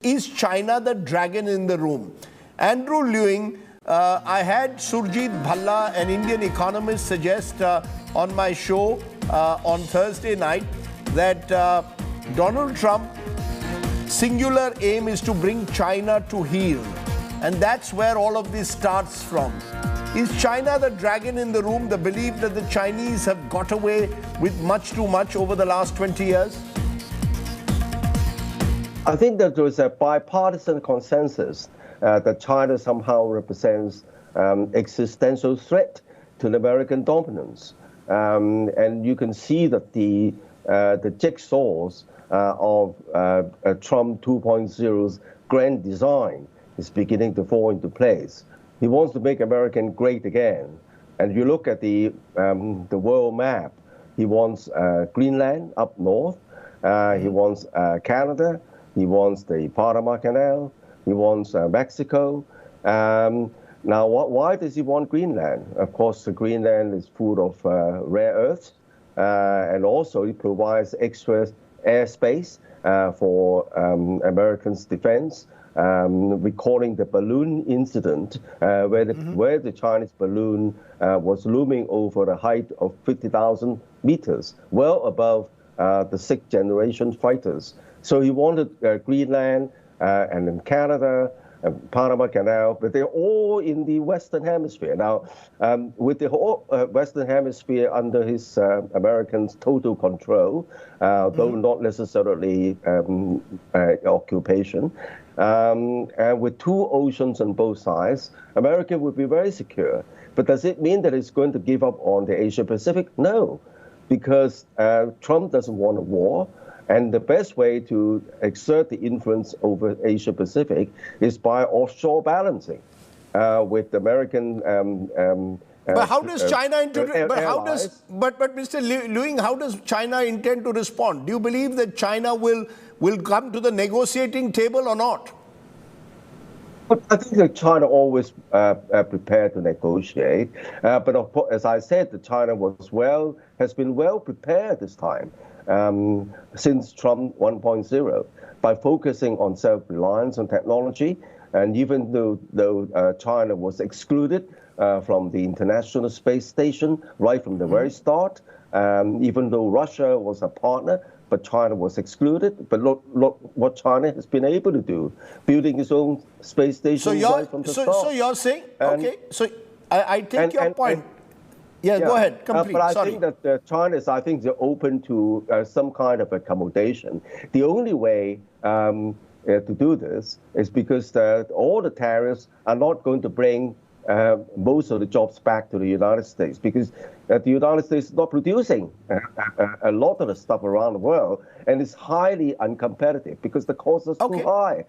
Is China the dragon in the room? Andrew Lewing, I had Surjit Bhalla, an Indian economist, suggest on my show on Thursday night that Donald Trump's singular aim is to bring China to heel. And that's where all of this starts from. Is China the dragon in the room, the belief that the Chinese have got away with much too much over the last 20 years? I think that there is a bipartisan consensus that China somehow represents existential threat to the American dominance. And you can see that the jigsaws of Trump 2.0's grand design is beginning to fall into place. He wants to make America great again. And you look at the world map, he wants Greenland up north, he wants Canada, he wants the Panama Canal, he wants Mexico. Now, why does he want Greenland? Of course, Greenland is full of rare earths, and also it provides extra airspace for Americans' defense. Recalling the balloon incident, where the Chinese balloon was looming over a height of 50,000 meters, well above the sixth-generation fighters. So he wanted Greenland and then Canada, Panama Canal, but they're all in the Western Hemisphere. Now, with the whole Western Hemisphere under his Americans' total control, though not necessarily occupation, and with two oceans on both sides, America would be very secure. But does it mean that it's going to give up on the Asia-Pacific? No, because Trump doesn't want a war. And the best way to exert the influence over Asia-Pacific is by offshore balancing with American. But how does China but Mr. Lewing, how does China intend to respond? Do you believe that China will come to the negotiating table or not? I think that China always prepared to negotiate, but of course, as I said, that China has been well prepared this time. Since Trump 1.0, by focusing on self-reliance on technology, and even though China was excluded from the International Space Station right from the very start, even though Russia was a partner, but China was excluded. But look what China has been able to do, building its own space station right from the start. So you're saying, okay, so I take your point. Yeah, go ahead, complete. But I think that China is, they're open to some kind of accommodation. The only way to do this is because all the tariffs are not going to bring most of the jobs back to the United States, because the United States is not producing a lot of the stuff around the world, and it's highly uncompetitive because the costs are too high.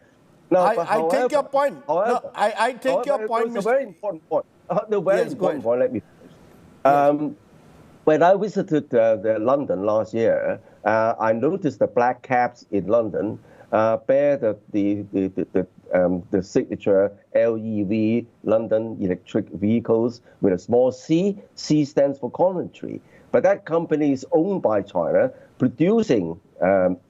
Now, I take your point. I take your point, Mr. It's a very important point. Important point, let me when I visited London last year, I noticed the black cabs in London bear the signature LEV, London Electric Vehicles, with a small C. C stands for Coventry. But that company is owned by China, producing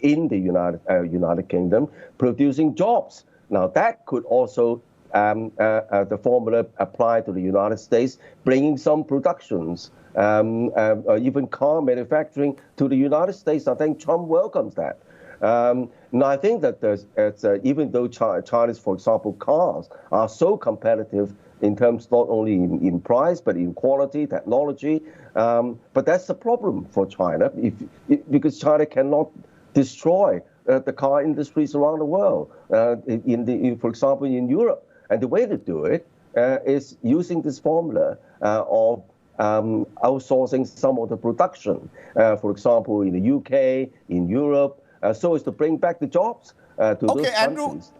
in the United Kingdom, producing jobs. Now that could also the formula apply to the United States, bringing some productions, even car manufacturing to the United States. I think Trump welcomes that. Now, I think that even though China's, for example, cars are so competitive in terms not only in price, but in quality, technology, but that's the problem for China, because China cannot destroy the car industries around the world, for example, in Europe. And the way to do it is using this formula of outsourcing some of the production, for example, in the UK, in Europe, so as to bring back the jobs to those countries.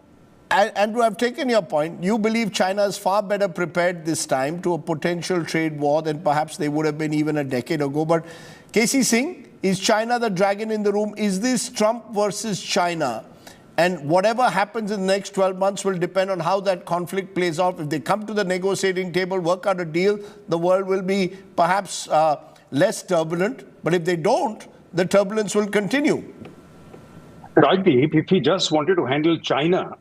Andrew, I've taken your point. You believe China is far better prepared this time to a potential trade war than perhaps they would have been even a decade ago. But KC Singh, is China the dragon in the room? Is this Trump versus China? And whatever happens in the next 12 months will depend on how that conflict plays out. If they come to the negotiating table, work out a deal, the world will be perhaps less turbulent. But if they don't, the turbulence will continue. Rajdeep, if he just wanted to handle China,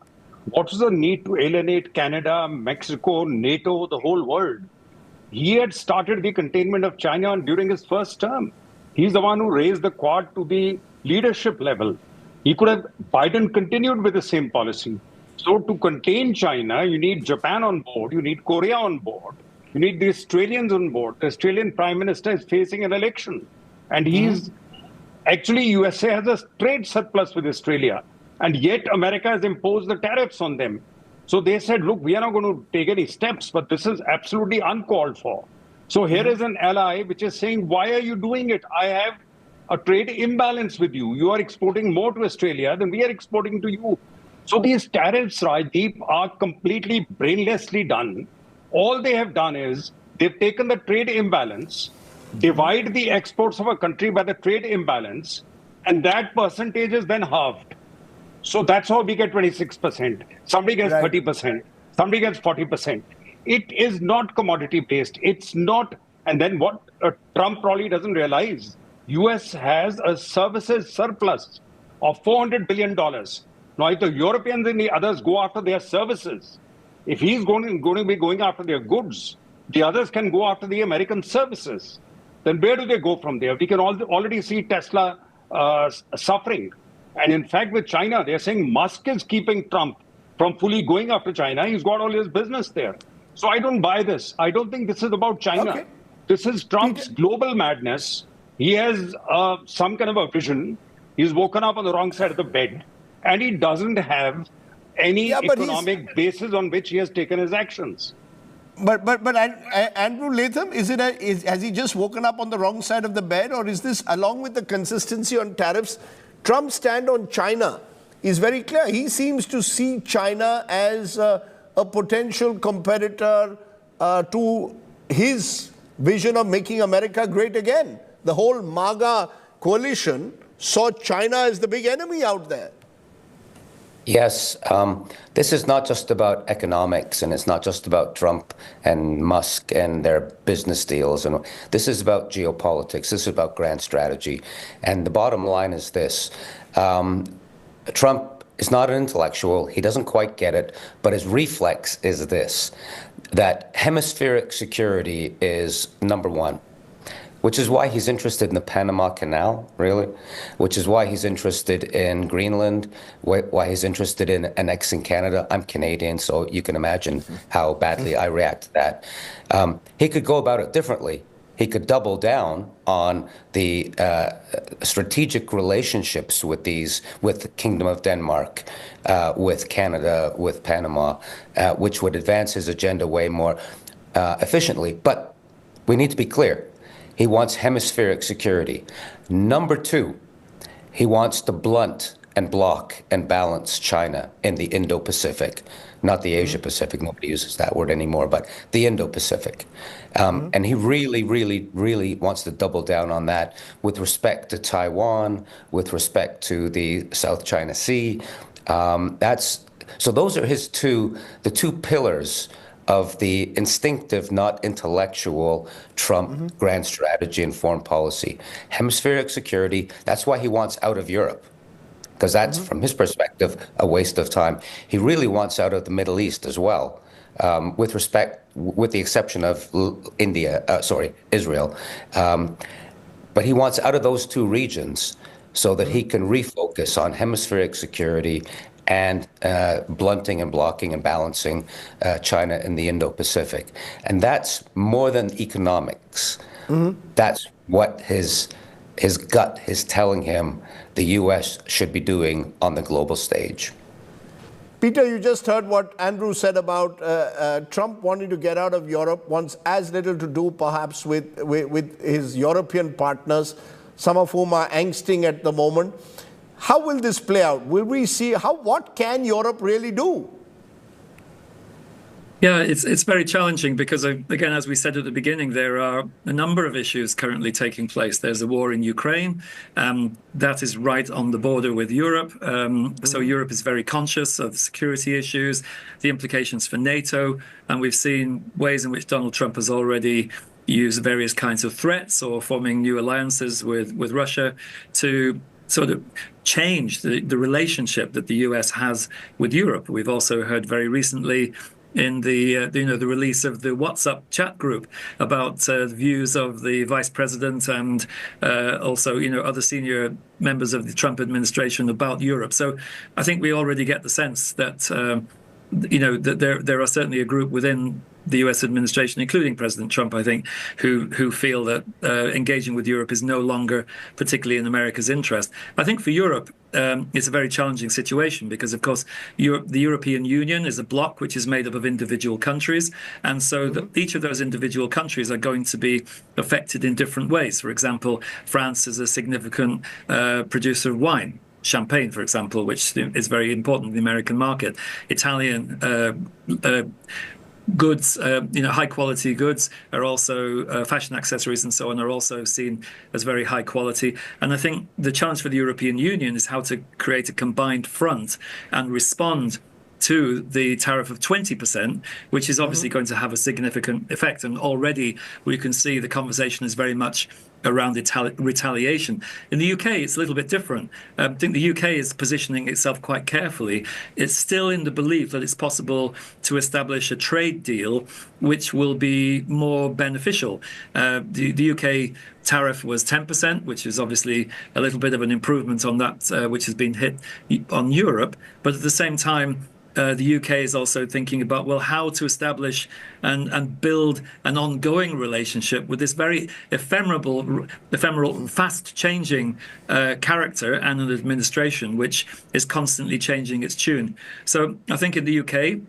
what's the need to alienate Canada, Mexico, NATO, the whole world? He had started the containment of China during his first term. He's the one who raised the Quad to the leadership level. He could have, Biden continued with the same policy. So to contain China, you need Japan on board, you need Korea on board, you need the Australians on board. The Australian Prime Minister is facing an election. And he's actually, USA has a trade surplus with Australia. And yet America has imposed the tariffs on them. So they said, look, we are not going to take any steps, but this is absolutely uncalled for. So here is an ally which is saying, why are you doing it? I have a trade imbalance with you. You are exporting more to Australia than we are exporting to you. So these tariffs, Rajdeep, are completely brainlessly done. All they have done is they've taken the trade imbalance, divide the exports of a country by the trade imbalance, and that percentage is then halved. So that's how we get 26%. Somebody gets 30%. Somebody gets 40%. It is not commodity based. It's not. And then what Trump probably doesn't realize, US has a services surplus of $400 billion. Now, if the Europeans and the others go after their services, if he's going to be going after their goods, the others can go after the American services. Then where do they go from there? We can already see Tesla suffering. And in fact, with China, they're saying Musk is keeping Trump from fully going after China. He's got all his business there. So I don't buy this. I don't think this is about China. Okay. This is Trump's global madness. He has some kind of a vision. He's woken up on the wrong side of the bed. And he doesn't have any economic basis on which he has taken his actions. But Andrew Latham, has he just woken up on the wrong side of the bed, or is this, along with the consistency on tariffs, Trump's stand on China is very clear. He seems to see China as a potential competitor to his vision of making America great again. The whole MAGA coalition saw China as the big enemy out there. Yes, this is not just about economics, and it's not just about Trump and Musk and their business deals. And this is about geopolitics. This is about grand strategy. And the bottom line is this. Trump is not an intellectual. He doesn't quite get it. But his reflex is this, that hemispheric security is number one. Which is why he's interested in the Panama Canal, really, which is why he's interested in Greenland, why he's interested in annexing Canada. I'm Canadian, so you can imagine how badly I react to that. He could go about it differently. He could double down on the strategic relationships with the Kingdom of Denmark, with Canada, with Panama, which would advance his agenda way more efficiently. But we need to be clear. He wants hemispheric security. Number two, he wants to blunt and block and balance China in the Indo-Pacific, not the Asia-Pacific. Nobody uses that word anymore, but the Indo-Pacific. And he really, really, really wants to double down on that with respect to Taiwan, with respect to the South China Sea. So those are the two pillars of the instinctive, not intellectual Trump grand strategy and foreign policy. Hemispheric security, that's why he wants out of Europe, because that's, from his perspective, a waste of time. He really wants out of the Middle East as well, with the exception of Israel. But he wants out of those two regions so that he can refocus on hemispheric security and blunting and blocking and balancing China in the Indo-Pacific. And that's more than economics. That's what his gut is telling him the U.S. should be doing on the global stage. Peter, you just heard what Andrew said about Trump wanting to get out of Europe, wants as little to do perhaps with his European partners, some of whom are angsting at the moment. How will this play out? Will we see what can Europe really do? Yeah, it's very challenging because, again, as we said at the beginning, there are a number of issues currently taking place. There's a war in Ukraine. That is right on the border with Europe. So Europe is very conscious of security issues, the implications for NATO. And we've seen ways in which Donald Trump has already used various kinds of threats or forming new alliances with Russia to sort of change the relationship that the US has with Europe. We've also heard very recently in the release of the WhatsApp chat group about views of the vice president and also other senior members of the Trump administration about Europe. So I think we already get the sense that that there are certainly a group within the US administration, including President Trump, I think, who feel that engaging with Europe is no longer particularly in America's interest. I think for Europe, it's a very challenging situation because, of course, the European Union is a bloc which is made up of individual countries. And so each of those individual countries are going to be affected in different ways. For example, France is a significant producer of wine. Champagne, for example, which is very important in the American market. Italian goods, high quality goods are also fashion accessories and so on are also seen as very high quality. And I think the challenge for the European Union is how to create a combined front and respond to the tariff of 20%, which is obviously going to have a significant effect. And already we can see the conversation is very much around retaliation. In the UK, it's a little bit different. I think the UK is positioning itself quite carefully. It's still in the belief that it's possible to establish a trade deal which will be more beneficial. The UK tariff was 10%, which is obviously a little bit of an improvement on that, which has been hit on Europe. But at the same time, the UK is also thinking about, well, how to establish and build an ongoing relationship with this very ephemeral, fast-changing character and an administration which is constantly changing its tune. So I think in the UK,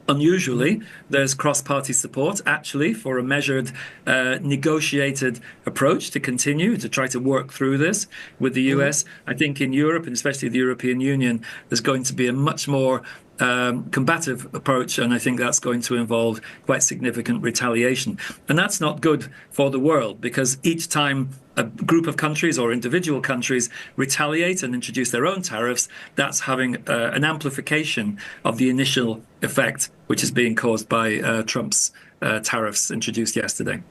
unusually, there's cross-party support, actually, for a measured, negotiated approach to continue to try to work through this with the US. I think in Europe, and especially the European Union, there's going to be a much more combative approach, and I think that's going to involve quite significant retaliation. And that's not good for the world, because each time a group of countries or individual countries retaliate and introduce their own tariffs, that's having an amplification of the initial effect, which is being caused by Trump's tariffs introduced yesterday.